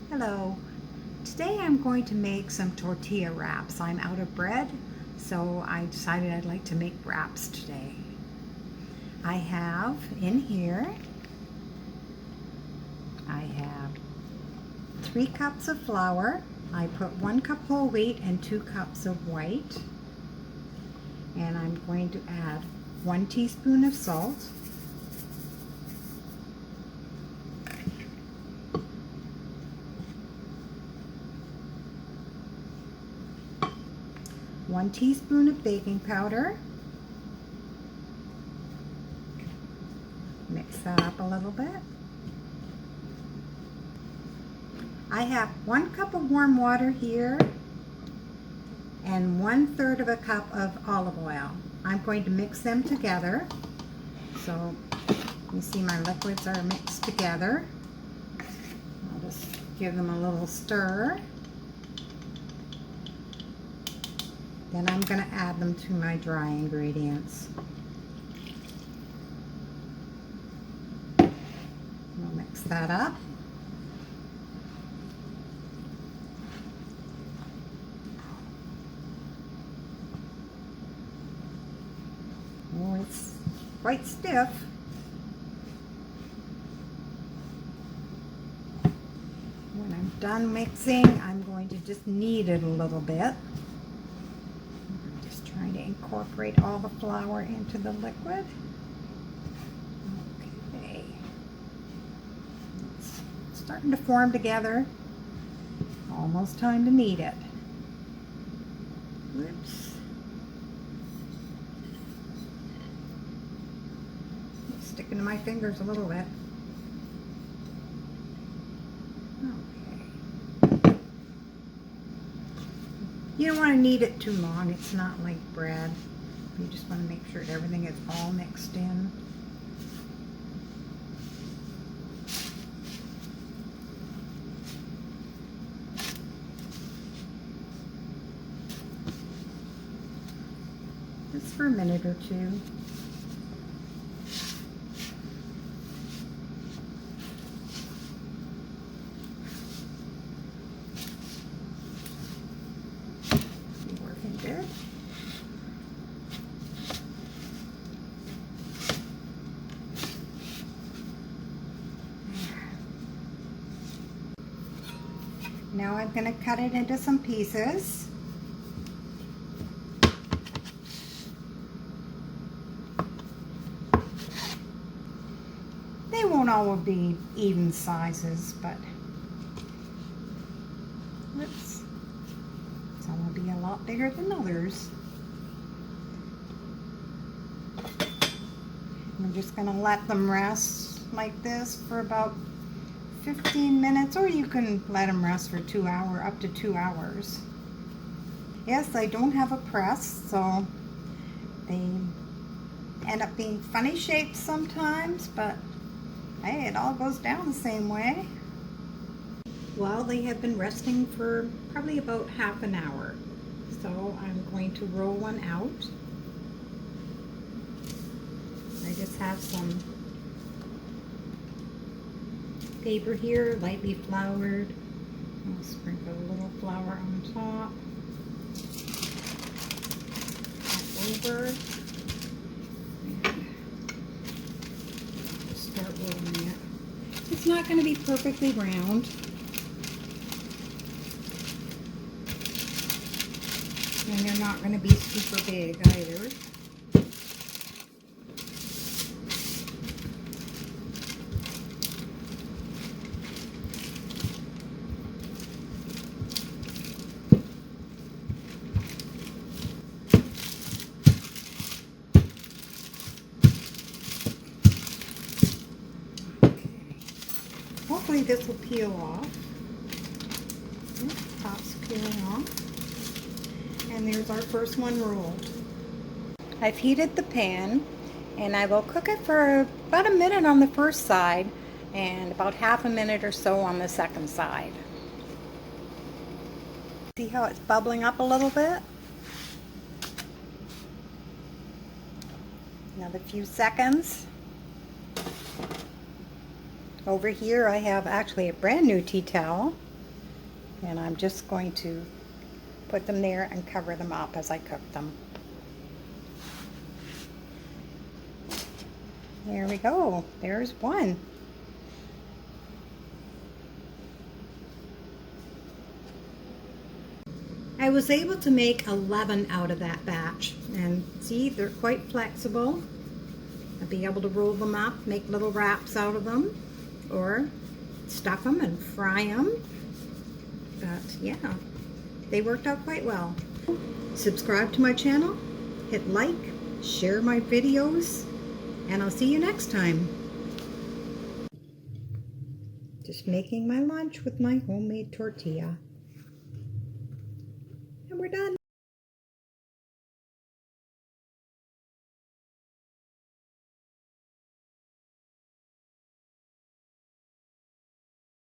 Hello. Today I'm going to make some tortilla wraps. I'm out of bread, so I decided I'd like to make wraps today. I have in here, I have 3 cups of flour. I put 1 cup whole wheat and 2 cups of white. And I'm going to add 1 teaspoon of salt. 1 teaspoon of baking powder. Mix that up a little bit. I have 1 cup of warm water here and 1/3 of a cup of olive oil. I'm going to mix them together. So you see my liquids are mixed together. I'll just give them a little stir. Then I'm going to add them to my dry ingredients. We'll mix that up. Oh, it's quite stiff. When I'm done mixing, I'm going to just knead it a little bit. Trying to incorporate all the flour into the liquid. Okay. It's starting to form together. Almost time to knead it. Whoops. It's sticking to my fingers a little bit. You don't want to knead it too long. It's not like bread. You just want to make sure everything is all mixed in. Just for a minute or two. Good. Now I'm going to cut it into some pieces. They won't all be even sizes, but some will be a lot bigger than others. I'm just going to let them rest like this for about 15 minutes, or you can let them rest for up to 2 hours. Yes, I don't have a press, so they end up being funny shaped sometimes, but hey, it all goes down the same way. Well, they have been resting for probably about half an hour. So I'm going to roll one out. I just have some paper here, lightly floured. I'll sprinkle a little flour on top. Over. And start rolling it. It's not going to be perfectly round. And they're not going to be super big either. Okay. Hopefully this will peel off. Top's peeling off. And there's our first one rolled. I've heated the pan and I will cook it for about a minute on the first side and about half a minute or so on the second side. See how it's bubbling up a little bit? Another few seconds. Over here I have actually a brand new tea towel. And I'm just going to put them there and cover them up as I cook them. There we go. There's one. I was able to make 11 out of that batch, and see, they're quite flexible. I'll be able to roll them up, make little wraps out of them, or stuff them and fry them. But yeah, they worked out quite well. Subscribe to my channel, hit like, share my videos, and I'll see you next time. Just making my lunch with my homemade tortilla. And we're done.